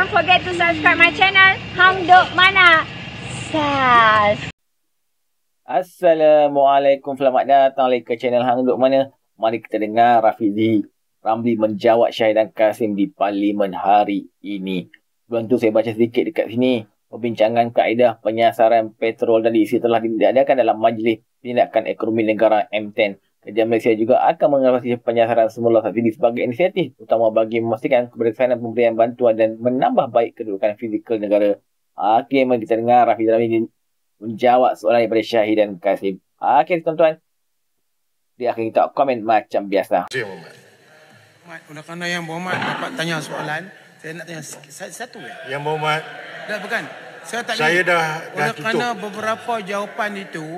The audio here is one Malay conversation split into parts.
don't forget to subscribe my channel Hang Duk Mana. Sas. Assalamualaikum, selamat datang lagi ke channel Hang Duk Mana. Mari kita dengar Rafizi Ramli menjawab Syahidan Kasim di Parlimen hari ini. Sebelum tu saya baca sedikit dekat sini. Perbincangan kaedah penyasaran petrol dan diisi telah diadakan dalam Majlis Tindakan Ekonomi Negara M10. Kerajaan Malaysia juga akan mengawasi penyasaran semula subsidi sebagai inisiatif utama bagi memastikan keberkesanan pemberian bantuan dan menambah baik kedudukan fizikal negara. Okey, mari kita dengar Rafizi Ramli menjawab soalan daripada Syahidan Kasim. Okey, tuan-tuan. Dia akan kita komen macam biasa. Muhammad, oleh kerana Yang Berhormat dapat tanya soalan, saya nak tanya satu ya. Yang Berhormat. Tak, bukan. Saya tanya. Saya dah oleh tutup. kerana beberapa jawapan itu,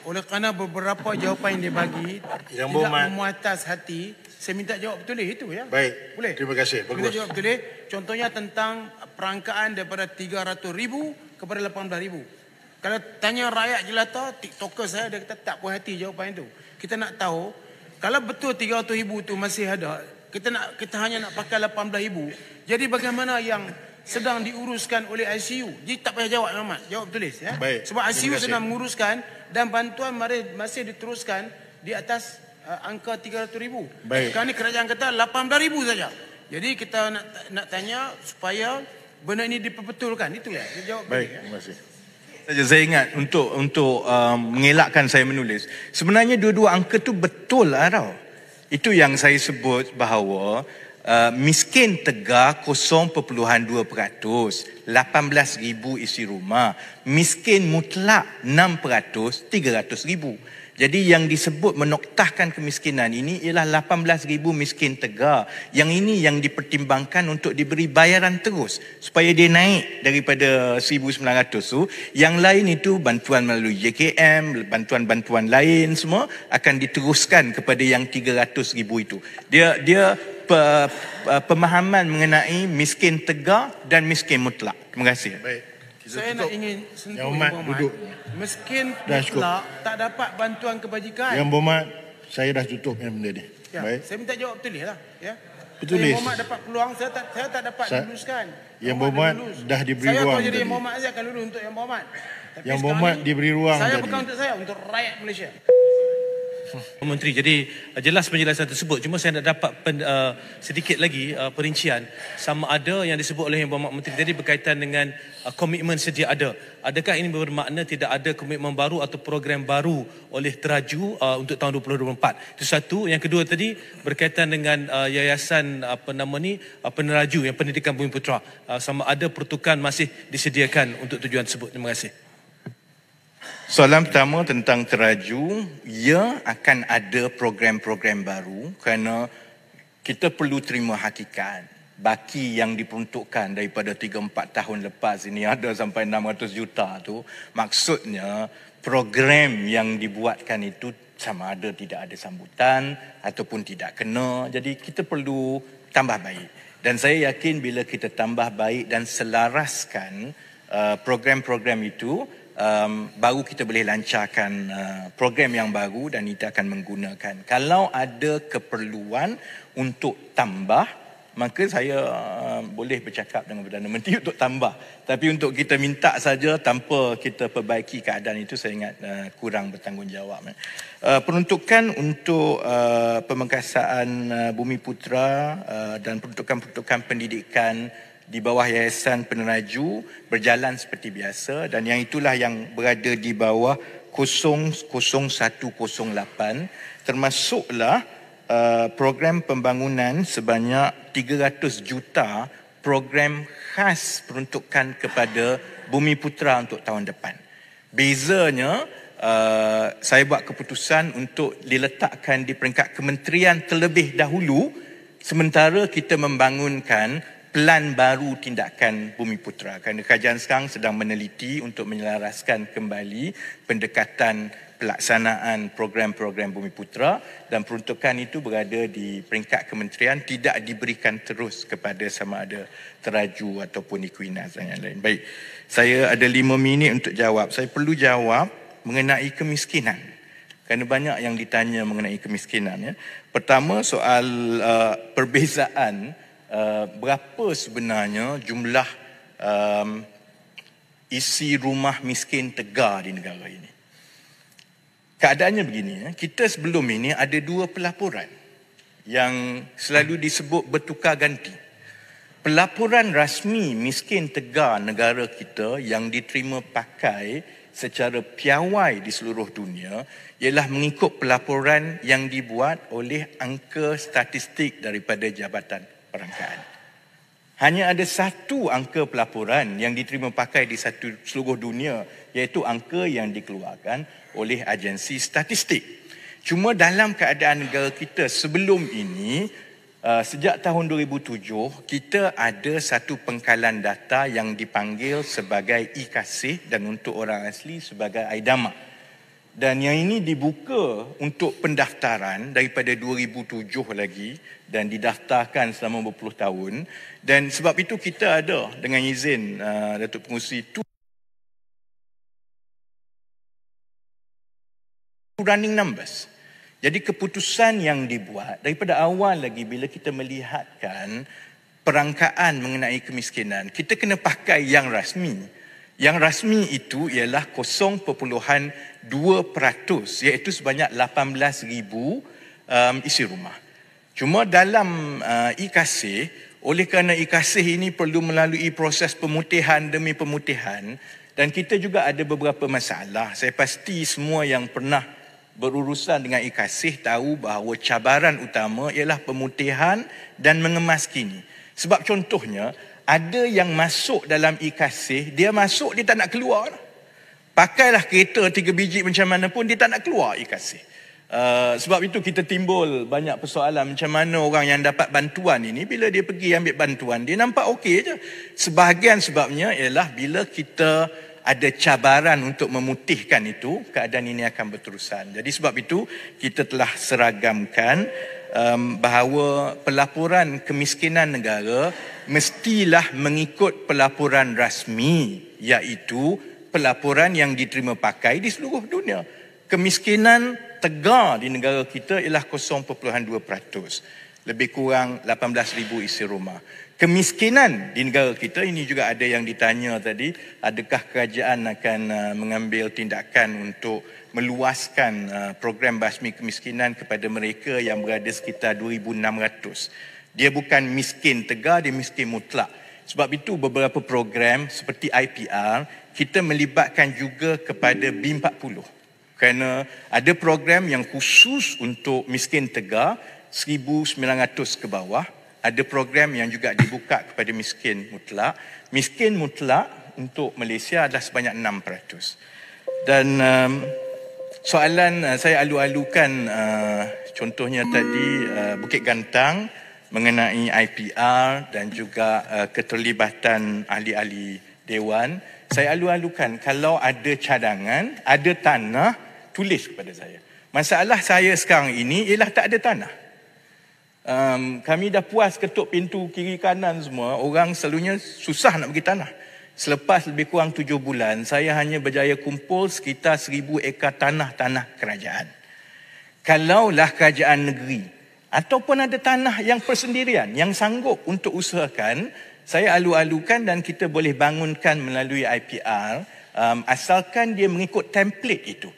oleh kerana beberapa jawapan yang dibagi Yang tidak Berhormat. memuatas hati, saya minta jawab betul itu ya. Baik. Boleh? Terima kasih. Minta Bagus. jawab betul. Contohnya tentang perangkaan daripada 300,000 kepada 18,000. Kalau tanya rakyat jelata, tiktoker saya dia kata tak puas hati jawapan itu. Kita nak tahu, kalau betul 300,000 tu masih ada, kita hanya nak pakai 18,000. Jadi bagaimana yang sedang diuruskan oleh ICU? Jadi tak payah jawab Muhammad, jawab tulis ya. Baik. Sebab Terima ICU kasih. sedang menguruskan dan bantuan masih diteruskan di atas angka 300,000. Baik. Sekarang ni kerajaan kata 18,000 saja. Jadi kita nak tanya supaya benda ini diperbetulkan. Itu ya. Dia jawab Baik. tulis, ya. Terima kasih. Saya ingat untuk mengelakkan saya menulis. Sebenarnya dua-dua angka tu betul lah tau. Itu yang saya sebut bahawa miskin tegar 0.2%, 18,000 isi rumah. Miskin mutlak 6%, 300,000. Jadi yang disebut menoktahkan kemiskinan ini ialah 18,000 miskin tegar. Yang ini yang dipertimbangkan untuk diberi bayaran terus supaya dia naik daripada 1,900 tu. Yang lain itu bantuan melalui JKM, bantuan-bantuan lain semua akan diteruskan kepada yang 300,000 itu. Dia pemahaman mengenai miskin tegar dan miskin mutlak. Terima kasih. Baik. Saya nak ingin sentuh Yang Berhormat duduk. Miskin Dah cukup. mutlak tak dapat bantuan kebajikan. Yang Berhormat, saya dah tutup yang benda ni. Ya, Baik. saya minta jawab tulis lah. Ya. Bertulis. Yang Berhormat dapat peluang, saya tak dapat luluskan. Yang Berhormat dah diberi saya ruang kalau jadi tadi. Yang Berhormat saya akan lulus untuk Yang Berhormat. Tapi Yang sekarang Berhormat ni, diberi ruang saya tadi. bukan untuk saya, untuk rakyat Malaysia. Menteri, jadi jelas penjelasan tersebut. Cuma saya nak dapat sedikit lagi perincian sama ada yang disebut oleh Yang Berhormat Menteri tadi berkaitan dengan komitmen sedia ada. Adakah ini bermakna tidak ada komitmen baru atau program baru oleh Teraju untuk tahun 2024? Itu satu. Yang kedua tadi berkaitan dengan yayasan peneraju yang pendidikan Bumiputera. Sama ada pertukaran masih disediakan untuk tujuan tersebut. Terima kasih. Soalan pertama tentang Teraju, ya akan ada program-program baru kerana kita perlu terima hakikat. Baki yang diperuntukkan daripada 3-4 tahun lepas ini ada sampai 600 juta tu, maksudnya program yang dibuatkan itu sama ada tidak ada sambutan ataupun tidak kena. Jadi kita perlu tambah baik. Dan saya yakin bila kita tambah baik dan selaraskan program-program itu, baru kita boleh lancarkan program yang baru dan kita akan menggunakan. Kalau ada keperluan untuk tambah, maka saya boleh bercakap dengan Perdana Menteri untuk tambah. Tapi untuk kita minta saja tanpa kita perbaiki keadaan itu, saya ingat kurang bertanggungjawab. Peruntukan untuk pemengkasaan Bumiputera dan peruntukan-peruntukan pendidikan di bawah Yayasan Peneraju berjalan seperti biasa dan yang itulah yang berada di bawah 00108 termasuklah program pembangunan sebanyak 300 juta program khas peruntukan kepada Bumiputera untuk tahun depan. Bezanya saya buat keputusan untuk diletakkan di peringkat kementerian terlebih dahulu sementara kita membangunkan plan baru tindakan Bumiputera. Kerana kerajaan sekarang sedang meneliti untuk menyelaraskan kembali pendekatan pelaksanaan program-program Bumiputera dan peruntukan itu berada di peringkat kementerian, tidak diberikan terus kepada sama ada Teraju ataupun Equinas dan yang lain. Baik, saya ada 5 minit untuk jawab. Saya perlu jawab mengenai kemiskinan. Kerana banyak yang ditanya mengenai kemiskinan. Ya. Pertama, soal perbezaan berapa sebenarnya jumlah isi rumah miskin tegar di negara ini. Keadaannya begini, kita sebelum ini ada 2 pelaporan yang selalu disebut bertukar ganti. Pelaporan rasmi miskin tegar negara kita yang diterima pakai secara piawai di seluruh dunia ialah mengikut pelaporan yang dibuat oleh angka statistik daripada Jabatan Perangkaan. Hanya ada 1 angka pelaporan yang diterima pakai di seluruh dunia, iaitu angka yang dikeluarkan oleh agensi statistik. Cuma dalam keadaan negara kita sebelum ini, sejak tahun 2007, kita ada satu pengkalan data yang dipanggil sebagai e-Kasih dan untuk orang asli sebagai Aidama. Dan yang ini dibuka untuk pendaftaran daripada 2007 lagi dan didaftarkan selama berpuluh tahun. Dan sebab itu kita ada dengan izin Datuk Pengerusi itu running numbers. Jadi keputusan yang dibuat daripada awal lagi bila kita melihatkan perangkaan mengenai kemiskinan, kita kena pakai yang rasmi. Yang rasmi itu ialah 0.2%, iaitu sebanyak 18,000 isi rumah. Cuma dalam e-Kasih, oleh kerana e-Kasih ini perlu melalui proses pemutihan demi pemutihan, dan kita juga ada beberapa masalah. Saya pasti semua yang pernah berurusan dengan e-Kasih tahu bahawa cabaran utama ialah pemutihan dan mengemas kini. Sebab contohnya, ada yang masuk dalam e-Kasih, dia masuk, dia tak nak keluar. Pakailah kereta 3 biji macam mana pun, dia tak nak keluar e-Kasih. Sebab itu kita timbul banyak persoalan macam mana orang yang dapat bantuan ini, bila dia pergi ambil bantuan, dia nampak okey je. Sebahagian sebabnya ialah bila kita ada cabaran untuk memutihkan itu, keadaan ini akan berterusan. Jadi sebab itu kita telah seragamkan bahawa pelaporan kemiskinan negara mestilah mengikut pelaporan rasmi, iaitu pelaporan yang diterima pakai di seluruh dunia. Kemiskinan tegar di negara kita ialah 0.2%, lebih kurang 18,000 isi rumah. Kemiskinan di negara kita, ini juga ada yang ditanya tadi, adakah kerajaan akan mengambil tindakan untuk meluaskan program basmi kemiskinan kepada mereka yang berada sekitar 2,600. Dia bukan miskin tegar, dia miskin mutlak. Sebab itu beberapa program seperti IPR, kita melibatkan juga kepada B40. Kerana ada program yang khusus untuk miskin tegar, 1,900 ke bawah. Ada program yang juga dibuka kepada miskin mutlak. Miskin mutlak untuk Malaysia adalah sebanyak 6%. Dan soalan saya alu-alukan, contohnya tadi Bukit Gantang mengenai IPR dan juga keterlibatan ahli-ahli Dewan. Saya alu-alukan kalau ada cadangan, ada tanah, tulis kepada saya. Masalah saya sekarang ini ialah tak ada tanah. Kami dah puas ketuk pintu kiri kanan semua, orang selalunya susah nak bagi tanah. Selepas lebih kurang 7 bulan, saya hanya berjaya kumpul sekitar 1,000 ekar tanah-tanah kerajaan. Kalaulah kerajaan negeri ataupun ada tanah yang persendirian yang sanggup untuk usahakan, saya alu-alukan dan kita boleh bangunkan melalui IPR, asalkan dia mengikut template itu.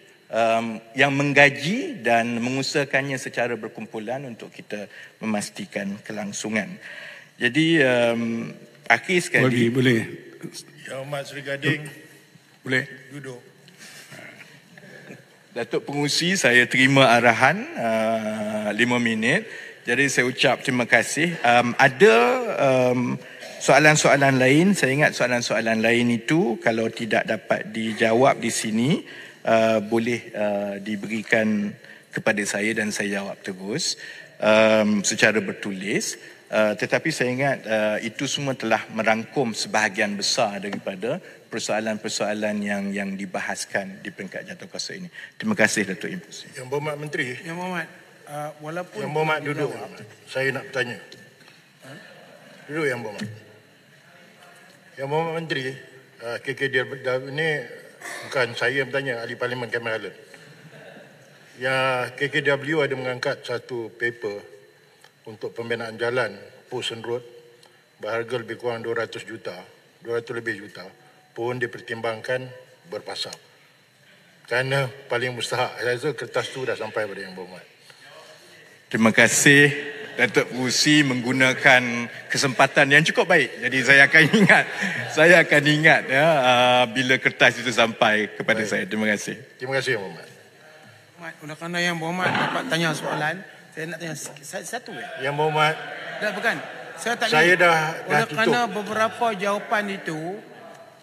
Yang menggaji dan mengusahakannya secara berkumpulan untuk kita memastikan kelangsungan. Jadi akhir sekali. Boleh. Yang Amat Seri Gading. Boleh. Duduk. Datuk Pengerusi, saya terima arahan 5 minit. Jadi saya ucap terima kasih. Ada soalan-soalan lain, saya ingat soalan-soalan lain itu kalau tidak dapat dijawab di sini, boleh diberikan kepada saya dan saya jawab terus secara bertulis. Tetapi saya ingat itu semua telah merangkum sebahagian besar daripada persoalan-persoalan yang dibahaskan di peringkat jawatankuasa ini. Terima kasih Datuk Ibu. Yang Berhormat Menteri. Yang Berhormat, walaupun Yang Berhormat duduk. Saya nak bertanya. Duduk Yang Berhormat. Yang Berhormat Menteri, KKDW ini bukan saya bertanya, Ahli Parlimen Cameron Highland. Yang KKDW ada mengangkat satu paper untuk pembinaan jalan Posen Road berharga lebih kurang 200 juta, 200 lebih juta pun dipertimbangkan berpasal. Kerana paling mustahak, saya rasa kertas tu dah sampai pada Yang Berhormat. Terima kasih Datuk Usi menggunakan kesempatan yang cukup baik. Jadi saya akan ingat ya bila kertas itu sampai kepada saya. Terima kasih. Terima kasih Yang Berhormat. Oleh kerana Yang Berhormat dapat tanya soalan, saya nak tanya satu ya. Yang Berhormat, Tak, bukan. Saya tanya. Saya dah oleh tutup. kerana beberapa jawapan itu,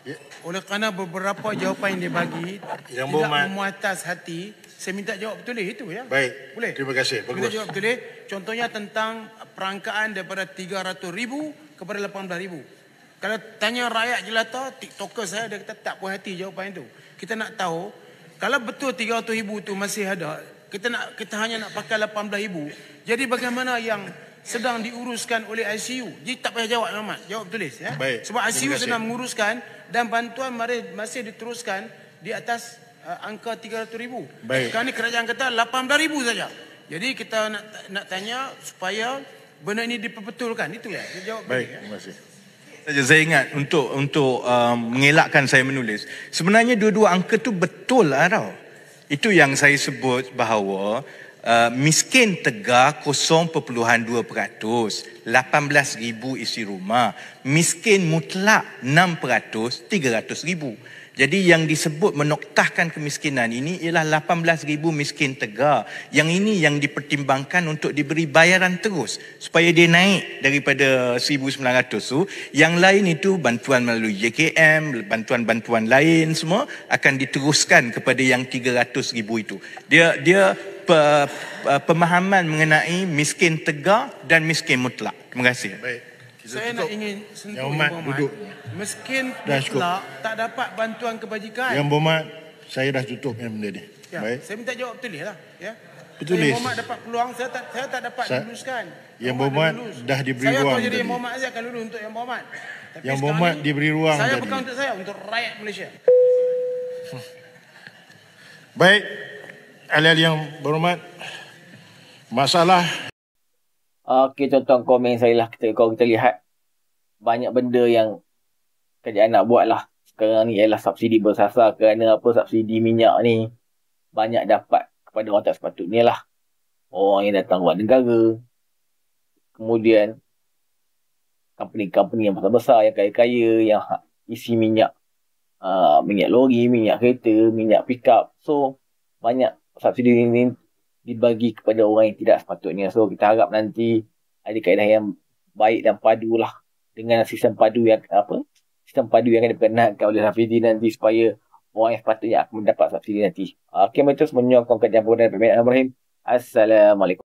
Ya. oleh kerana beberapa jawapan yang dibagi Yang tidak Berhormat. memuatas hati, saya minta jawab betul itu ya. Baik. Boleh? Terima kasih. Minta Bagus. jawab betul. Contohnya tentang perangkaan daripada 300,000 kepada 18,000. Kalau tanya rakyat jelata, TikToker saya dia kata tak puas hati jawapan itu. Kita nak tahu, kalau betul 300,000 tu masih ada, kita hanya nak pakai 18,000. Jadi bagaimana yang sedang diuruskan oleh ICU? Jadi tak payah jawab Muhammad, jawab tulis ya. Baik. Sebab Terima ICU kasih. sedang menguruskan dan bantuan masih diteruskan di atas angka 300,000. Baik. Sekarang ni kerajaan kata 18,000 saja. Jadi kita nak tanya supaya benda ini diperbetulkan. Itu ya. Dia jawab Baik. tadi, ya. Terima kasih. Saja saya ingat untuk mengelakkan saya menulis. Sebenarnya dua-dua angka tu betul lah tau. Itu yang saya sebut bahawa miskin tegar 0.2%, 18,000 isi rumah. Miskin mutlak 6%, 300,000. Jadi yang disebut menoktahkan kemiskinan ini ialah 18,000 miskin tegar. Yang ini yang dipertimbangkan untuk diberi bayaran terus supaya dia naik daripada 1,900 tu. Yang lain itu bantuan melalui JKM, bantuan-bantuan lain semua akan diteruskan kepada yang 300,000 itu. Dia pemahaman mengenai miskin tegar dan miskin mutlak. Terima kasih. Baik. Kita Saya tutup. nak ingin sentuh Yang Berhormat, Yang Berhormat. duduk. Miskin Dah cukup. mutlak tak dapat bantuan kebajikan. Yang Berhormat, saya dah tutup yang benda ni. Ya, Baik. saya minta jawab tulis lah. Ya. Tulis. Yang Berhormat dapat peluang, saya tak dapat luluskan. Yang Berhormat dah diberi saya ruang kalau jadi tadi. Yang Berhormat saya akan lulus untuk Yang Berhormat. Tapi Yang sekarang Berhormat ni, diberi ruang Saya tadi. bukan untuk saya, untuk rakyat Malaysia. Baik. Ahli-ahli Yang Berhormat, masalah Okey, tuan-tuan, komen saya lah. Kalau kita lihat banyak benda yang kerajaan nak buat lah sekarang ni ialah subsidi bersasar. Kerana apa, subsidi minyak ni banyak dapat kepada orang tak sepatutnya lah. Orang yang datang luar negara. Kemudian company-company yang besar-besar, yang kaya-kaya, yang isi minyak, minyak lori, minyak kereta, minyak pickup. So banyak subsidi ini dibagi kepada orang yang tidak sepatutnya. So kita harap nanti ada kaedah yang baik dan padu lah dengan sistem padu yang akan diperkenalkan oleh Rafizi nanti supaya orang yang sepatutnya akan mendapat subsidi nanti. Kami terus menyokong kerjaan Perdana Pertanian Ibrahim. Assalamualaikum.